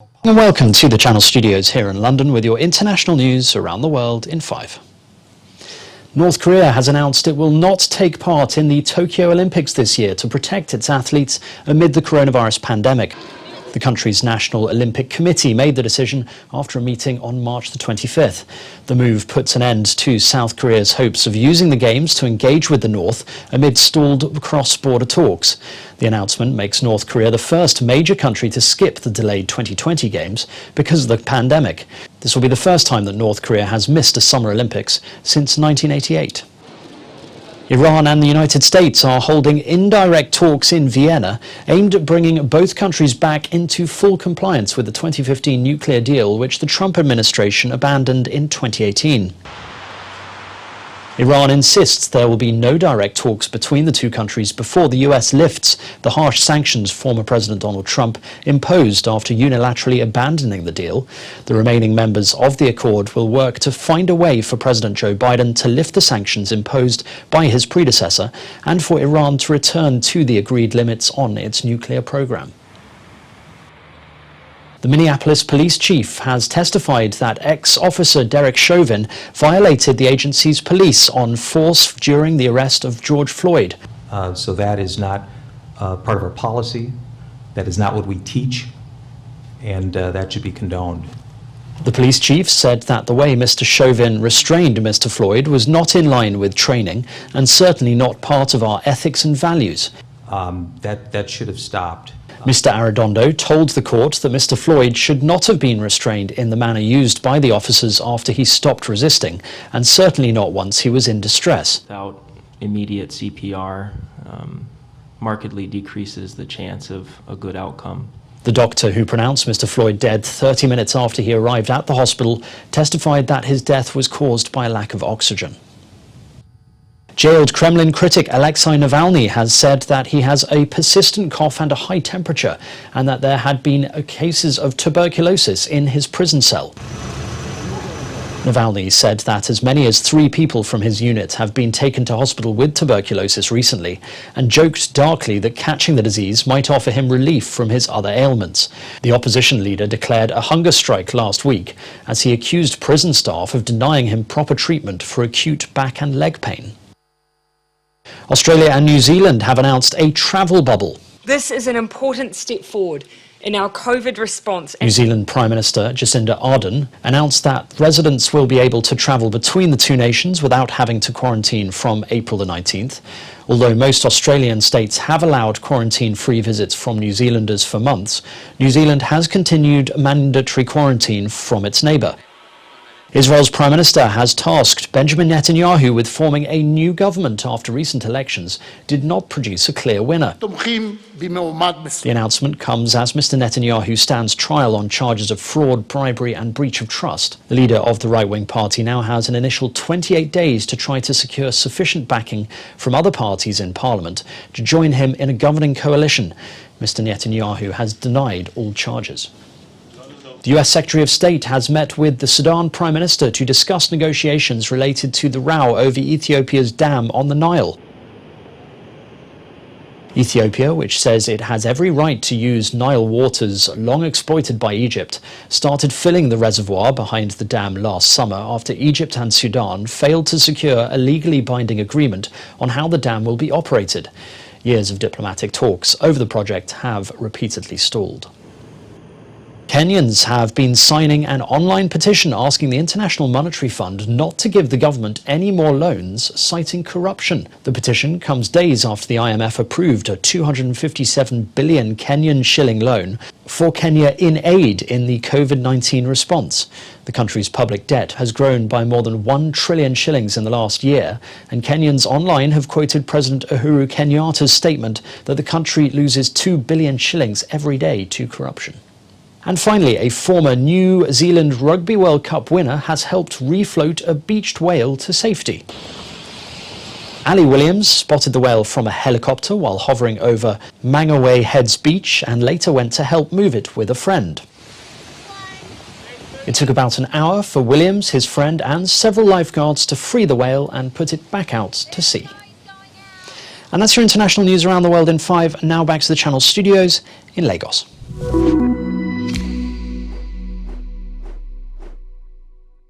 And welcome to the Channel Studios here in London with your international news around the world in 5. North Korea has announced it will not take part in the Tokyo Olympics this year to protect its athletes amid the coronavirus pandemic. The country's National Olympic Committee made the decision after a meeting on March the 25th. The move puts an end to South Korea's hopes of using the Games to engage with the North amid stalled cross-border talks. The announcement makes North Korea the first major country to skip the delayed 2020 Games because of the pandemic. This will be the first time that North Korea has missed a Summer Olympics since 1988. Iran and the United States are holding indirect talks in Vienna aimed at bringing both countries back into full compliance with the 2015 nuclear deal which the Trump administration abandoned in 2018. Iran insists there will be no direct talks between the two countries before the US lifts the harsh sanctions former President Donald Trump imposed after unilaterally abandoning the deal. The remaining members of the accord will work to find a way for President Joe Biden to lift the sanctions imposed by his predecessor and for Iran to return to the agreed limits on its nuclear program. The Minneapolis police chief has testified that ex-officer Derek Chauvin violated the agency's police on force during the arrest of George Floyd. So that is not part of our policy. That is not what we teach, and that should be condoned. The police chief said that the way Mr. Chauvin restrained Mr. Floyd was not in line with training and certainly not part of our ethics and values. That should have stopped. Mr. Arredondo told the court that Mr. Floyd should not have been restrained in the manner used by the officers after he stopped resisting, and certainly not once he was in distress. Without immediate CPR, markedly decreases the chance of a good outcome. The doctor who pronounced Mr. Floyd dead 30 minutes after he arrived at the hospital testified that his death was caused by a lack of oxygen. Jailed Kremlin critic Alexei Navalny has said that he has a persistent cough and a high temperature, and that there had been cases of tuberculosis in his prison cell. Navalny said that as many as 3 people from his unit have been taken to hospital with tuberculosis recently, and joked darkly that catching the disease might offer him relief from his other ailments. The opposition leader declared a hunger strike last week as he accused prison staff of denying him proper treatment for acute back and leg pain. Australia and New Zealand have announced a travel bubble. This is an important step forward in our COVID response. New Zealand Prime Minister Jacinda Ardern announced that residents will be able to travel between the two nations without having to quarantine from April the 19th. Although most Australian states have allowed quarantine-free visits from New Zealanders for months, New Zealand has continued mandatory quarantine from its neighbour. Israel's Prime Minister has tasked Benjamin Netanyahu with forming a new government after recent elections did not produce a clear winner. The announcement comes as Mr. Netanyahu stands trial on charges of fraud, bribery and breach of trust. The leader of the right-wing party now has an initial 28 days to try to secure sufficient backing from other parties in parliament to join him in a governing coalition. Mr. Netanyahu has denied all charges. The US Secretary of State has met with the Sudan Prime Minister to discuss negotiations related to the row over Ethiopia's dam on the Nile. Ethiopia, which says it has every right to use Nile waters long exploited by Egypt, started filling the reservoir behind the dam last summer after Egypt and Sudan failed to secure a legally binding agreement on how the dam will be operated. Years of diplomatic talks over the project have repeatedly stalled. Kenyans have been signing an online petition asking the International Monetary Fund not to give the government any more loans, citing corruption. The petition comes days after the IMF approved a 257 billion Kenyan shilling loan for Kenya in aid in the COVID-19 response. The country's public debt has grown by more than 1 trillion shillings in the last year, and Kenyans online have quoted President Uhuru Kenyatta's statement that the country loses 2 billion shillings every day to corruption. And finally, a former New Zealand Rugby World Cup winner has helped refloat a beached whale to safety. Ali Williams spotted the whale from a helicopter while hovering over Mangaway Heads Beach and later went to help move it with a friend. It took about an hour for Williams, his friend and several lifeguards to free the whale and put it back out to sea. And that's your international news around the world in 5. Now back to the Channel Studios in Lagos.